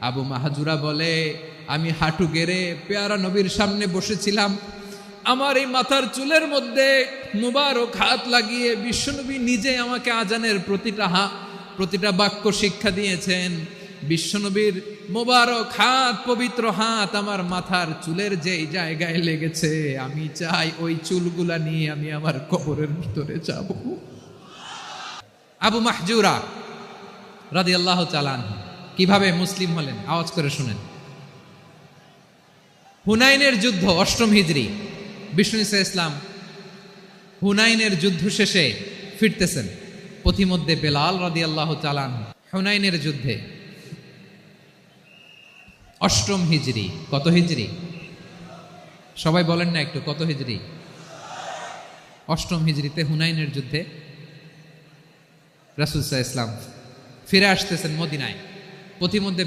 আবু মাহাজুরা বলে, আমি হাঁটু গেড়ে পেয়ারা নবীর সামনে বসেছিলাম, আমার এই মাথার চুলের মধ্যে মুবারক হাত লাগিয়ে বিশ্বনবী নিজে আমাকে আজানের প্রতিটা বাক্য শিক্ষা দিয়েছেন। বিশ্বনবীর মোবারক হাত, পবিত্র হাত আমার মাথার চুলের যেই জায়গায় লেগেছে, আমি চাই ওই চুলগুলা নিয়ে আমি আমার কবরের ভিতরে যাব। আবু মাহজুরা রাদিয়াল্লাহু তাআলা আনহু কিভাবে মুসলিম হলেন, আওয়াজ করে শুনেন। হুনাইনের যুদ্ধ ৮ম হিজরি, বিষ্ণু ঈসা ইসলাম হুনাইনের যুদ্ধ শেষে ফিরতেছেন। পথিমধ্যে বেলাল রাদিয়াল্লাহু তাআলা আনহু হুনাইনের যুদ্ধে ৮ম হিজরি। কত হিজরি? সবাই বলেন না একটু, কত হিজরি? ৮ম হিজরিতে হুনাইনের যুদ্ধে রাসূল সাল্লাল্লাহু আলাইহি ওয়াসাল্লাম ফিরে আসতেছেন মদিনায়। পথিমধ্যে